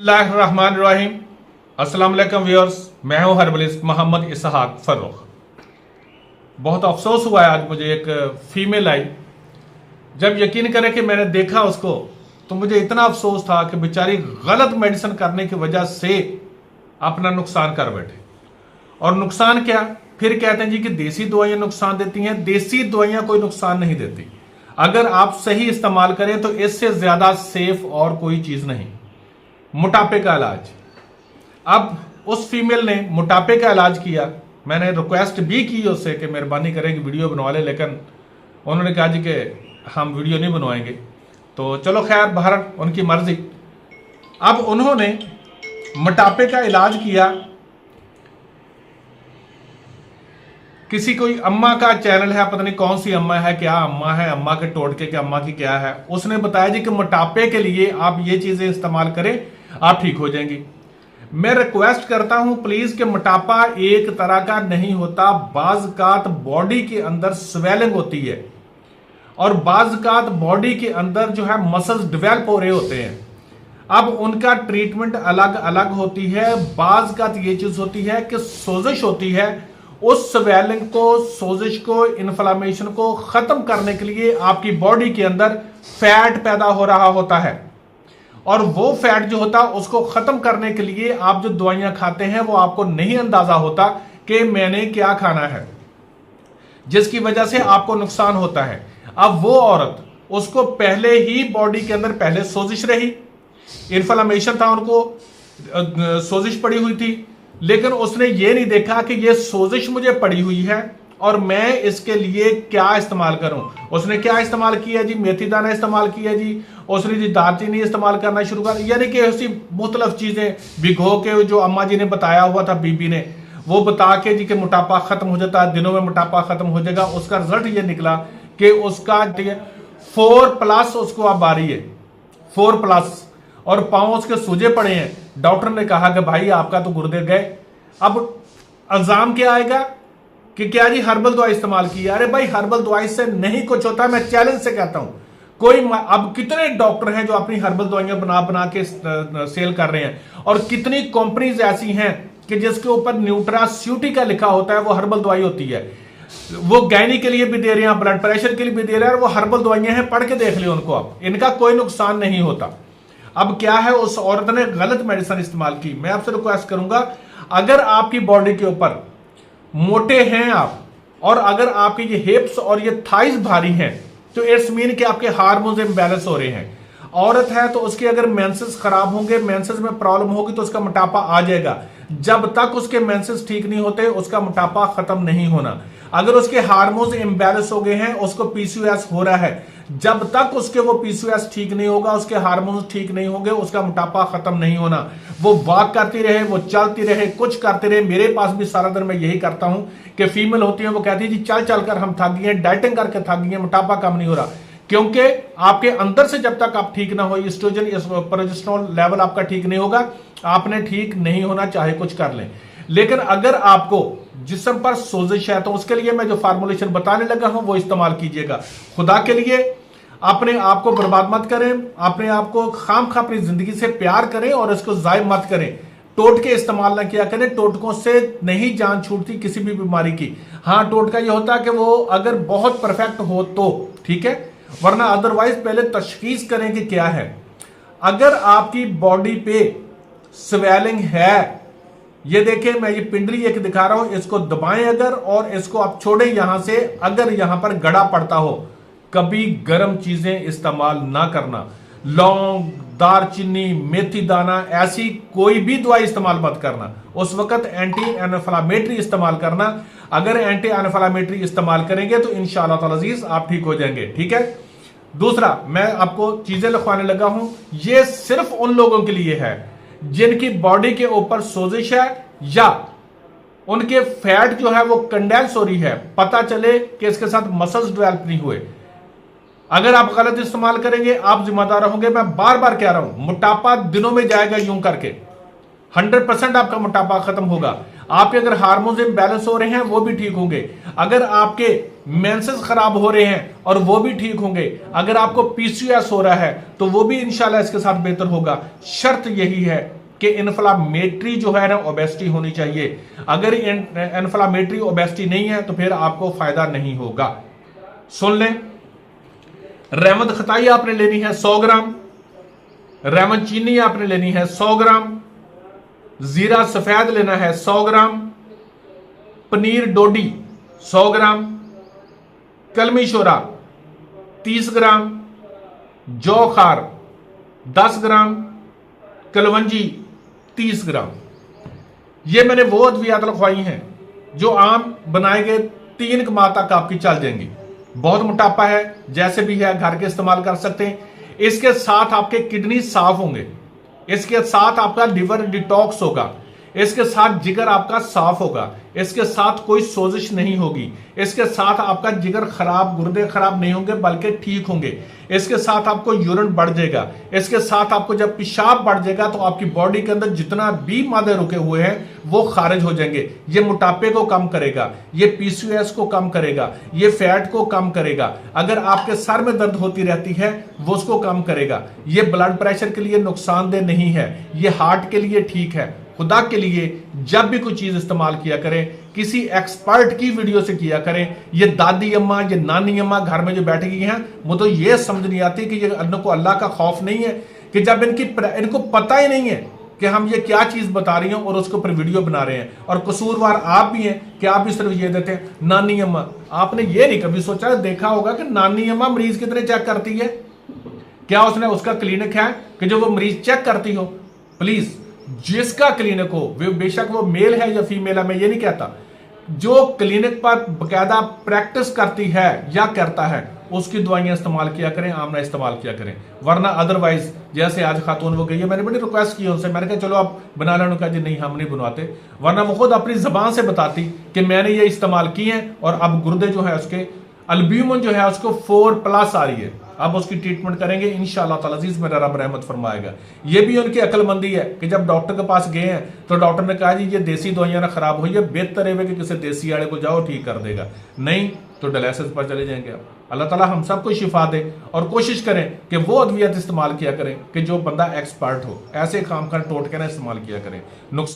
बिस्मिल्लाहिर्रहमानिर्रहीम। अस्सलाम वालेकुम व्यूअर्स, मैं हूं हर्बलिस्ट मोहम्मद इसहाक फर्रुख। बहुत अफसोस हुआ है आज मुझे, एक फीमेल आई। जब यकीन करें कि मैंने देखा उसको तो मुझे इतना अफसोस था कि बेचारी गलत मेडिसिन करने की वजह से अपना नुकसान कर बैठे। और नुकसान क्या, फिर कहते हैं जी कि देसी दवाइयां नुकसान देती हैं। देसी दवाइयां कोई नुकसान नहीं देती। अगर आप सही इस्तेमाल करें तो इससे ज्यादा सेफ और कोई चीज नहीं। मोटापे का इलाज, अब उस फीमेल ने मोटापे का इलाज किया। मैंने रिक्वेस्ट भी की उससे कि मेहरबानी करें कि वीडियो बनवा ले, लेकिन उन्होंने कहा जी कि हम वीडियो नहीं बनवाएंगे। तो चलो खैर, बाहर उनकी मर्जी। अब उन्होंने मोटापे का इलाज किया। किसी कोई अम्मा का चैनल है, पता नहीं कौन सी अम्मा है, क्या अम्मा है, अम्मा के टोटके के अम्मा की क्या है, उसने बताया जी कि मोटापे के लिए आप ये चीजें इस्तेमाल करें, आप ठीक हो जाएंगी। मैं रिक्वेस्ट करता हूं प्लीज कि मोटापा एक तरह का नहीं होता। बाज़ बॉडी के अंदर स्वेलिंग होती है और बाज़ बॉडी के अंदर जो है मसल्स डेवलप हो रहे होते हैं। अब उनका ट्रीटमेंट अलग अलग होती है। बाज़ ये चीज होती है कि सोजिश होती है, उस स्वेलिंग को, सोजिश को, इन्फ्लामेशन को खत्म करने के लिए आपकी बॉडी के अंदर फैट पैदा हो रहा होता है। और वो फैट जो होता है उसको खत्म करने के लिए आप जो दवाइयां खाते हैं वो आपको नहीं अंदाजा होता कि मैंने क्या खाना है, जिसकी वजह से आपको नुकसान होता है। अब वो औरत, उसको पहले ही बॉडी के अंदर पहले सोजिश रही, इन्फ्लामेशन था, उनको सोजिश पड़ी हुई थी, लेकिन उसने ये नहीं देखा कि ये सोजिश मुझे पड़ी हुई है और मैं इसके लिए क्या इस्तेमाल करूं। उसने क्या इस्तेमाल किया जी? मेथी दाना इस्तेमाल किया जी, उसने जी दालचीनी इस्तेमाल करना शुरू कर, यानी कि ऐसी मुख्तलिफ चीजें भिगो के, जो अम्मा जी ने बताया हुआ था, बीबी ने, वो बता के जी कि मोटापा खत्म हो जाता है, दिनों में मोटापा खत्म हो जाएगा। उसका रिजल्ट ये निकला कि उसका 4+ उसको अब आ रही है, 4+, और पांव उसके सूजे पड़े हैं। डॉक्टर ने कहा कि भाई आपका तो गुर्दे गए। अब इल्जाम क्या आएगा कि क्या जी हर्बल दवाई इस्तेमाल की। अरे भाई, हर्बल दवाई से नहीं कुछ होता। मैं चैलेंज से कहता हूं, कोई अब कितने डॉक्टर हैं जो अपनी हर्बल दवाइयां बना बना के सेल कर रहे हैं, और कितनी कंपनीज ऐसी हैं कि जिसके ऊपर न्यूट्रास्यूटिका लिखा होता है, वो हर्बल दवाई होती है। वो गैनी के लिए भी दे रहे हैं, ब्लड प्रेशर के लिए भी दे रहे हैं, और वो हर्बल दवाइयां हैं, पढ़ के देख लियो उनको। अब इनका कोई नुकसान नहीं होता। अब क्या है, उस औरत ने गलत मेडिसिन इस्तेमाल की। मैं आपसे रिक्वेस्ट करूंगा, अगर आपकी बॉडी के ऊपर मोटे हैं आप, और अगर आपके ये हिप्स और ये थाइज भारी हैं, तो इट्स मीन कि आपके हार्मोन्स इम्बैलेंस हो रहे हैं। औरत है तो उसके अगर मेंसेस खराब होंगे, मेंसेस में प्रॉब्लम होगी, तो उसका मोटापा आ जाएगा। जब तक उसके मेंसेस ठीक नहीं होते, उसका मोटापा खत्म नहीं होना। अगर उसके हार्मोन्स इम्बैलेंस हो गए हैं, उसको पीसीओएस हो रहा है, जब तक उसके वो पीसीओएस ठीक नहीं होगा, उसके हार्मोन्स ठीक नहीं होंगे, उसका मोटापा खत्म नहीं होना। वो वॉक करती रहे, वो चलती रहे, कुछ करते रहे। मेरे पास भी सारा दिन मैं यही करता हूं कि फीमेल होती है, वो कहती है जी चल चल कर हम थक गए हैं, डाइटिंग करके थक गए हैं, मोटापा कम नहीं हो रहा। क्योंकि आपके अंदर से जब तक आप ठीक ना हो, एस्ट्रोजन प्रोजेस्टेरोन लेवल आपका ठीक नहीं होगा, आपने ठीक नहीं होना, चाहे कुछ कर लें। लेकिन अगर आपको जिस्म पर सोजिश है, तो उसके लिए मैं जो फार्मूलेशन बताने लगा हूं वो इस्तेमाल कीजिएगा। खुदा के लिए अपने आप को बर्बाद मत करें, अपने आप को खामखा अपनी जिंदगी से प्यार करें और इसको जाय मत करें। टोटके इस्तेमाल ना किया करें, टोटकों से नहीं जान छूटती किसी भी बीमारी की। हाँ, टोटका ये होता है कि वो अगर बहुत परफेक्ट हो तो ठीक है, वरना अदरवाइज पहले तशखीस करें कि क्या है। अगर आपकी बॉडी पे स्वेलिंग है, ये देखिए मैं ये पिंडली एक दिखा रहा हूं, इसको दबाएं अगर, और इसको आप छोड़ें यहां से। अगर यहां पर गड़ा पड़ता हो, कभी गर्म चीजें इस्तेमाल ना करना। लौंग, दालचीनी, मेथी दाना, ऐसी कोई भी दवाई इस्तेमाल मत करना। उस वक्त एंटी इन्फ्लामेटरी इस्तेमाल करना। अगर एंटी इन्फ्लामेटरी इस्तेमाल करेंगे तो इंशाअल्लाह ताला अजीज आप ठीक हो जाएंगे। ठीक है। दूसरा, मैं आपको चीजें लिखवाने लगा हूं, ये सिर्फ उन लोगों के लिए है जिनकी बॉडी के ऊपर सोजिश है, या उनके फैट जो है वो कंडेंस हो रही है, पता चले कि इसके साथ मसल्स डेवलप नहीं हुए। अगर आप गलत इस्तेमाल करेंगे, आप जिम्मेदार होंगे। मैं बार बार कह रहा हूं, मोटापा दिनों में जाएगा यूं करके। 100% आपका मोटापा खत्म होगा। आपके अगर हार्मोन्स इम्बैलेंस हो रहे हैं वो भी ठीक होंगे, अगर आपके मेंसेस खराब हो रहे हैं और वो भी ठीक होंगे, अगर आपको पीसीओएस हो रहा है तो वो भी इंशाल्लाह इसके साथ बेहतर होगा। शर्त यही है कि इन्फ्लामेटरी जो है ना ओबेसिटी होनी चाहिए। अगर इन्फ्लामेटरी ओबेसिटी नहीं है तो फिर आपको फायदा नहीं होगा। सुन लें, रहमत खताई आपने लेनी है 100 ग्राम, रहमत चीनी आपने लेनी है 100 ग्राम, जीरा सफेद लेना है 100 ग्राम, पनीर डोडी 100 ग्राम, कलमी शोरा 30 ग्राम, जौ खार 10 ग्राम, कलवंजी 30 ग्राम। ये मैंने वो अद्वियात लिखवाई हैं जो आम बनाए गए 3 माह तक आपकी चल जाएंगी। बहुत मोटापा है, जैसे भी है घर के इस्तेमाल कर सकते हैं। इसके साथ आपके किडनी साफ होंगे, इसके साथ आपका लिवर डिटॉक्स होगा, इसके साथ जिगर आपका साफ होगा, इसके साथ कोई सोजिश नहीं होगी, इसके साथ आपका जिगर खराब, गुर्दे खराब नहीं होंगे बल्कि ठीक होंगे, इसके साथ आपको यूरिन बढ़ जाएगा, इसके साथ आपको जब पेशाब बढ़ जाएगा तो आपकी बॉडी के अंदर जितना भी मादे रुके हुए हैं वो खारिज हो जाएंगे। ये मोटापे को कम करेगा, ये पीसीओएस को कम करेगा, ये फैट को कम करेगा, अगर आपके सर में दर्द होती रहती है वो उसको कम करेगा। ये ब्लड प्रेशर के लिए नुकसानदेह नहीं है, ये हार्ट के लिए ठीक है। खुदा के लिए जब भी कोई चीज इस्तेमाल किया करें किसी एक्सपर्ट की वीडियो से किया करें। ये दादी अम्मा, ये नानी अम्मा घर में जो बैठ गई हैं वो तो ये समझ नहीं आती कि ये इनको अल्लाह का खौफ नहीं है कि जब इनको पता ही नहीं है कि हम ये क्या चीज बता रही हैं और उसके ऊपर वीडियो बना रहे हैं। और कसूरवार आप भी हैं कि आप भी सिर्फ ये देते हैं नानी अम्मा। आपने ये नहीं कभी सोचा, देखा होगा कि नानी अम्मा मरीज कितने चेक करती है? क्या उसने उसका क्लिनिक है कि जो वो मरीज चेक करती हो? प्लीज, जिसका क्लिनिक हो, बेशक वो मेल है या फीमेल है, मैं ये नहीं कहता, जो क्लिनिक पर बकायदा प्रैक्टिस करती है या करता है उसकी दवाइयां इस्तेमाल किया करें, आमना इस्तेमाल किया करें। वरना अदरवाइज जैसे आज खातून वो गई है, मैंने बड़ी रिक्वेस्ट की उनसे, मैंने कहा चलो आप बना लें, उन्होंने कहा जी नहीं हम नहीं बनवाते। वरना वो खुद अपनी जबान से बताती कि मैंने ये इस्तेमाल की है और अब गुर्दे जो है उसके अल्ब्यूमिन जो है उसको 4+ आ रही है। अब उसकी ट्रीटमेंट करेंगे इंशाअल्लाह ताला अजीज, मेरा रब रहमत फरमाएगा। ये भी उनकी अक्लमंदी है कि जब डॉक्टर के पास गए हैं तो डॉक्टर ने कहा जी ये देसी दवाइयां ना खराब हुई है, बेहतर है कि किसी देसी वाले को जाओ ठीक कर देगा, नहीं तो डायलिसिस पर चले जाएंगे आप। अल्लाह ताला हम सबको शिफा दे और कोशिश करें कि वो अद्वियत इस्तेमाल किया करें कि जो बंदा एक्सपर्ट हो, ऐसे काम कर टोटके ना इस्तेमाल किया करें। नुकसान